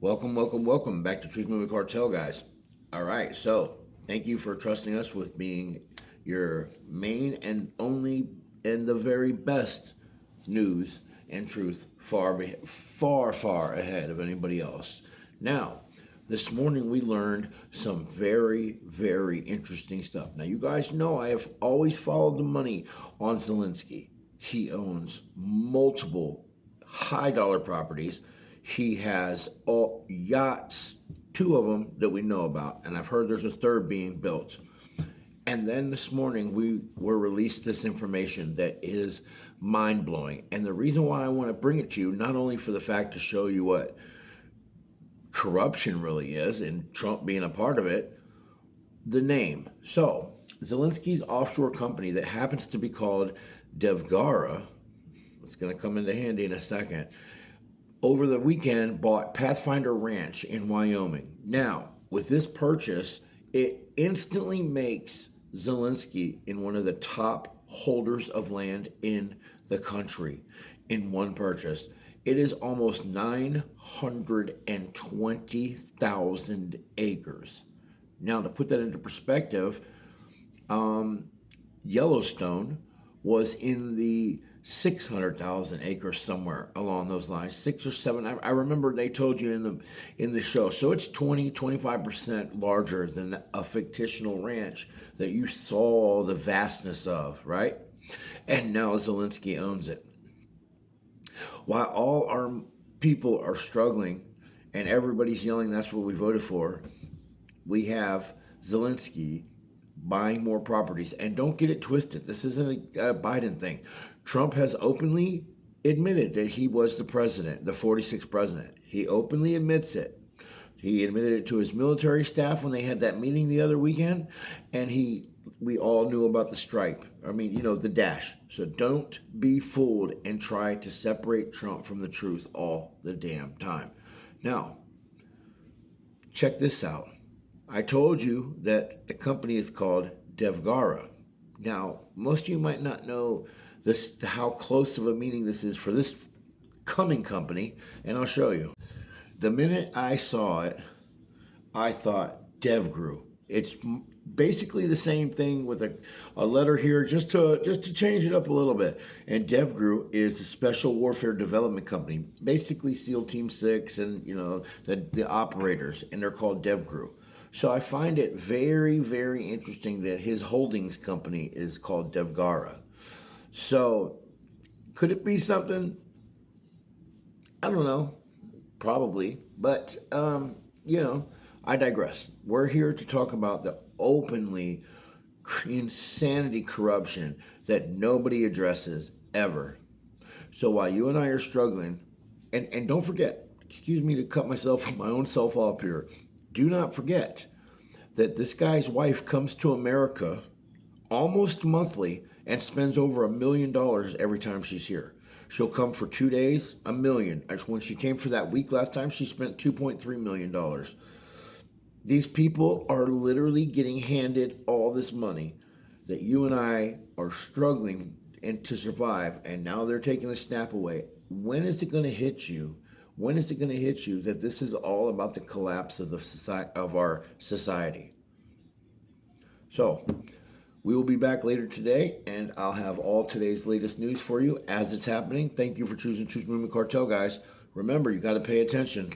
Welcome back to Truth Movie Cartel, guys. All right, so thank you for trusting us with being your main and only and the very best news and truth, far ahead of anybody else. Now, this morning we learned some very interesting stuff. Now, you guys know I have always followed the money on Zelensky. He owns multiple high dollar properties. He has all yachts, two of them that we know about, and I've heard there's a third being built. And then this morning we were released this information that is mind blowing. And the reason why I want to bring it to you, not only for the fact to show you what corruption really is and Trump being a part of it, the name. So Zelensky's offshore company that happens to be called Devgara, it's going to come into handy in a second, over the weekend bought Pathfinder Ranch in Wyoming. Now, with this purchase, it instantly makes Zelensky in one of the top holders of land in the country in one purchase. It is almost 920,000 acres. Now, to put that into perspective, Yellowstone was in the 600,000 acres somewhere along those lines, 6 or 7. I remember they told you in the show. So it's 25% larger than a fictional ranch that you saw the vastness of, right? And now Zelensky owns it. While all our people are struggling and everybody's yelling, that's what we voted for, we have Zelensky buying more properties. And don't get it twisted. This isn't a Biden thing. Trump has openly admitted that he was the president, the 46th president. He openly admits it. He admitted it to his military staff when they had that meeting the other weekend, and we all knew about the stripe. I mean, the dash. So don't be fooled and try to separate Trump from the truth all the damn time. Now, check this out. I told you that the company is called Devgara. Now, most of you might not know how close of a meaning this is for this coming company, and I'll show you. The minute I saw it, I thought devgru. It's basically the same thing with a letter here, just to change it up a little bit. And devgru is a special warfare development company, basically SEAL Team 6 and the operators, and they're called devgru. So I find it very interesting that his holdings company is called Devgara. So, could it be something? I don't know. Probably. But, I digress. We're here to talk about the openly insanity corruption that nobody addresses ever. So while you and I are struggling, and don't forget, excuse me to cut my own self off here, do not forget that this guy's wife comes to America almost monthly and spends over $1 million every time she's here. She'll come for 2 days, $1 million. When she came for that week last time, she spent $2.3 million. These people are literally getting handed all this money that you and I are struggling to survive, and now they're taking the snap away. When is it going to hit you? When is it going to hit you that this is all about the collapse of our society? So, we will be back later today, and I'll have all today's latest news for you as it's happening. Thank you for choosing Truth Movement Cartel, guys. Remember, you got to pay attention.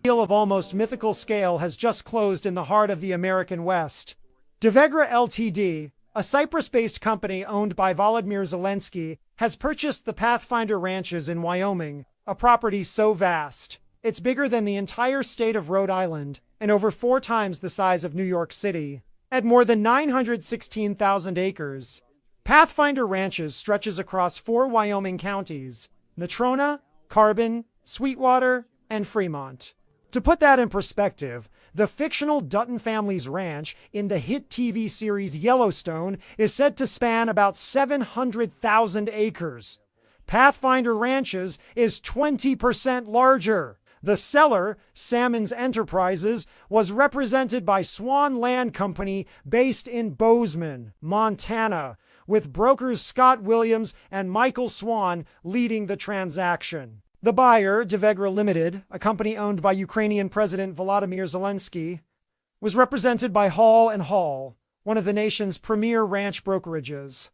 Deal of almost mythical scale has just closed in the heart of the American West. Devgara Ltd., a Cyprus-based company owned by Volodymyr Zelensky, has purchased the Pathfinder Ranches in Wyoming, a property so vast, it's bigger than the entire state of Rhode Island and over 4 times the size of New York City. At more than 916,000 acres, Pathfinder Ranches stretches across 4 Wyoming counties: Natrona, Carbon, Sweetwater, and Fremont. To put that in perspective, the fictional Dutton family's ranch in the hit TV series Yellowstone is said to span about 700,000 acres. Pathfinder Ranches is 20% larger. The seller, Salmons Enterprises, was represented by Swan Land Company based in Bozeman, Montana, with brokers Scott Williams and Michael Swan leading the transaction. The buyer, Devgara Limited, a company owned by Ukrainian President Volodymyr Zelensky, was represented by Hall and Hall, one of the nation's premier ranch brokerages.